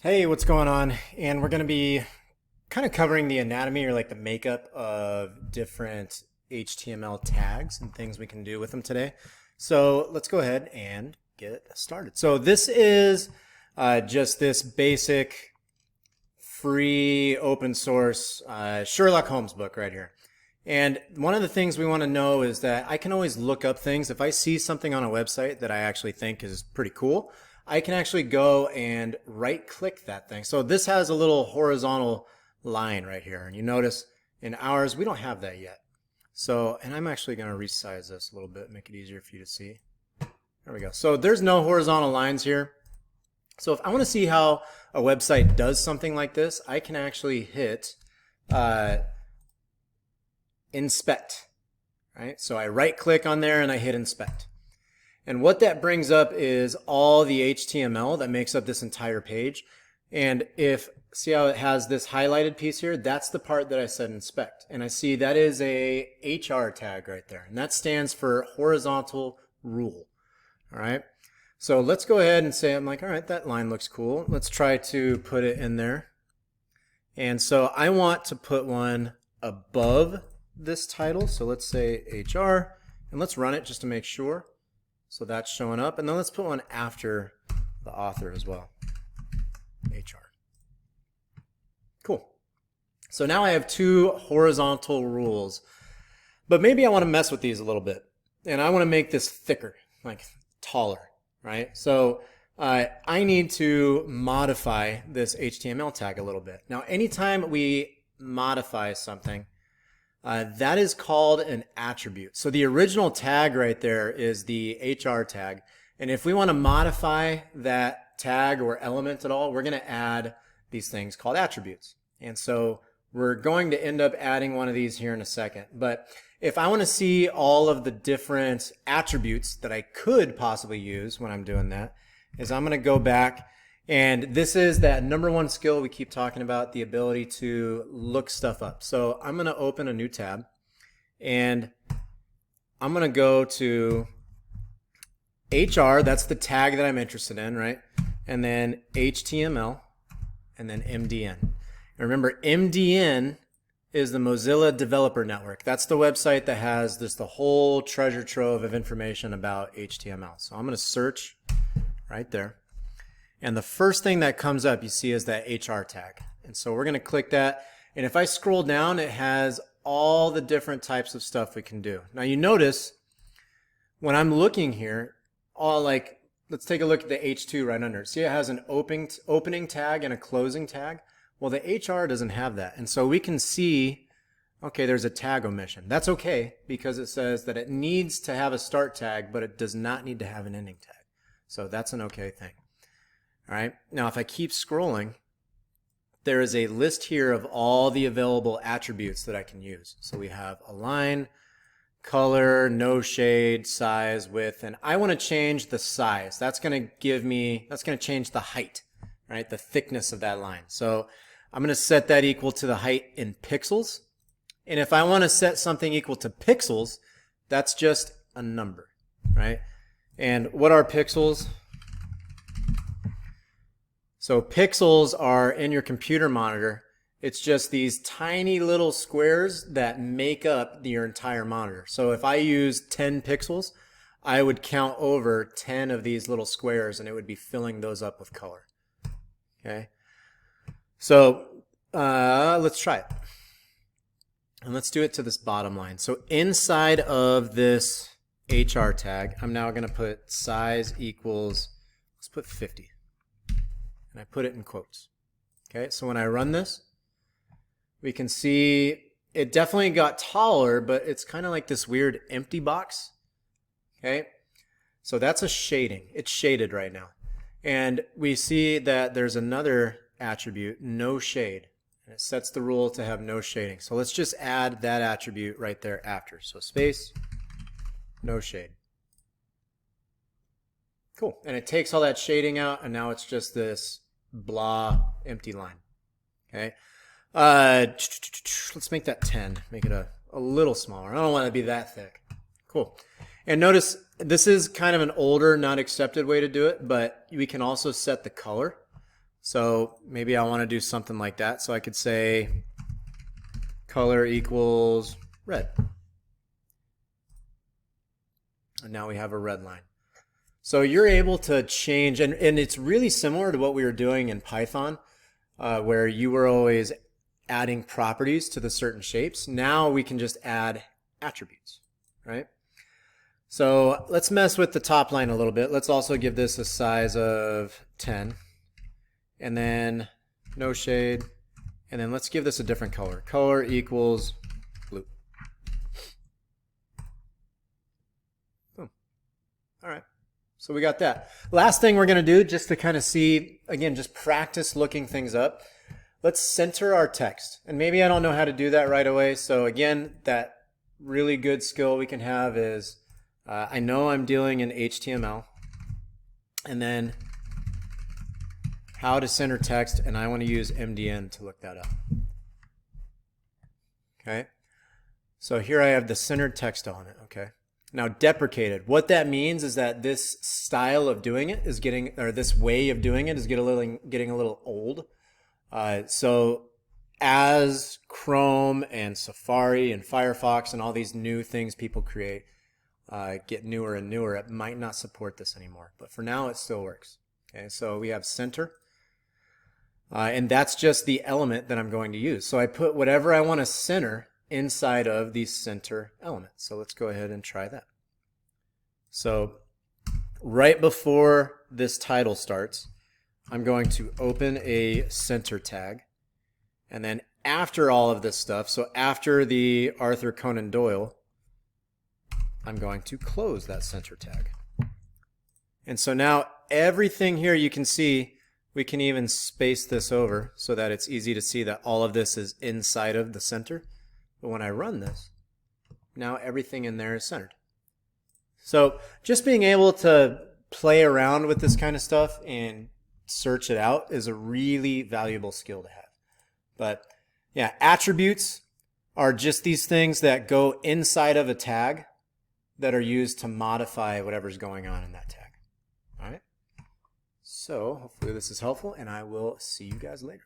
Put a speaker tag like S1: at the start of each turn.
S1: Hey, what's going on? And we're going to be kind of covering the anatomy or like the makeup of different HTML tags and things we can do with them today. So let's go ahead and get started. So this is just this basic free open source Sherlock Holmes book right here. And one of the things we want to know is that I can always look up things. If I see something on a website that I actually think is pretty cool, I can actually go and right click that thing. So this has a little horizontal line right here. And you notice in ours, we don't have that yet. So, and I'm actually going to resize this a little bit, make it easier for you to see. There we go. So there's no horizontal lines here. So if I want to see how a website does something like this, I can actually hit inspect, right? So I right click on there and I hit inspect. And what that brings up is all the HTML that makes up this entire page. And see how it has this highlighted piece here? That's the part that I said inspect. And I see that is a HR tag right there. And that stands for horizontal rule. All right. So let's go ahead and say, I'm like, all right, that line looks cool. Let's try to put it in there. And so I want to put one above this title. So let's say HR, and let's run it just to make sure. So that's showing up. And then let's put one after the author as well. HR. Cool. So now I have two horizontal rules. But maybe I want to mess with these a little bit. And I want to make this thicker, like taller, right? So I need to modify this HTML tag a little bit. Now, anytime we modify something, that is called an attribute. So the original tag right there is the HR tag. And if we want to modify that tag or element at all, we're going to add these things called attributes. And so we're going to end up adding one of these here in a second. But if I want to see all of the different attributes that I could possibly use when I'm doing that, is I'm going to go back. And this is that number one skill we keep talking about, the ability to look stuff up. So I'm going to open a new tab and I'm going to go to HR, that's the tag that I'm interested in, right? And then HTML and then MDN. And remember, MDN is the Mozilla Developer Network. That's the website that has this the whole treasure trove of information about HTML. So I'm going to search right there. And the first thing that comes up, you see, is that HR tag. And so we're going to click that. And if I scroll down, it has all the different types of stuff we can do. Now you notice when I'm looking here, let's take a look at the H2 right under it. See, it has an opening tag and a closing tag. Well, the HR doesn't have that. And so we can see, okay, there's a tag omission. That's okay because it says that it needs to have a start tag, but it does not need to have an ending tag. So that's an okay thing. All right. Now, if I keep scrolling, there is a list here of all the available attributes that I can use. So we have align, color, no shade, size, width, and I want to change the size. That's going to change the height, right? The thickness of that line. So I'm going to set that equal to the height in pixels. And if I want to set something equal to pixels, that's just a number, right? And what are pixels? So pixels are in your computer monitor. It's just these tiny little squares that make up your entire monitor. So if I use 10 pixels, I would count over 10 of these little squares and it would be filling those up with color. Okay. So let's try it. And let's do it to this bottom line. So inside of this HR tag, I'm now going to put size equals, let's put 50. And I put it in quotes. Okay, so when I run this, we can see it definitely got taller, but it's kind of like this weird empty box. Okay, so that's a shading. It's shaded right now. And we see that there's another attribute, no shade. And it sets the rule to have no shading. So let's just add that attribute right there after. So space, no shade. Cool. And it takes all that shading out, and now it's just this blah empty line. Okay. Let's make that 10. Make it a little smaller. I don't want it to be that thick. Cool. And notice this is kind of an older, not accepted way to do it, but we can also set the color. So maybe I want to do something like that. So I could say color equals red. And now we have a red line. So you're able to change, and it's really similar to what we were doing in Python, where you were always adding properties to the certain shapes. Now we can just add attributes, right? So let's mess with the top line a little bit. Let's also give this a size of 10. And then no shade. And then let's give this a different color. Color equals blue. Boom. All right. So we got that. Last thing we're going to do, just to kind of see, again, just practice looking things up. Let's center our text. And maybe I don't know how to do that right away. So again, that really good skill we can have is, I know I'm dealing in HTML. And then how to center text, and I want to use MDN to look that up. Okay. So here I have the centered text element. Okay. Now deprecated. What that means is that this style of doing it is getting, or this way of doing it is getting a little old. So as Chrome and Safari and Firefox and all these new things people create get newer and newer, it might not support this anymore. But for now, it still works. Okay. So we have center. And that's just the element that I'm going to use. So I put whatever I want to center inside of the center element. So let's go ahead and try that. So right before this title starts, I'm going to open a center tag. And then after all of this stuff, so after the Arthur Conan Doyle, I'm going to close that center tag. And so now everything here you can see, we can even space this over so that it's easy to see that all of this is inside of the center. But when I run this, now everything in there is centered. So just being able to play around with this kind of stuff and search it out is a really valuable skill to have. But yeah, attributes are just these things that go inside of a tag that are used to modify whatever's going on in that tag. All right. So hopefully this is helpful, and I will see you guys later.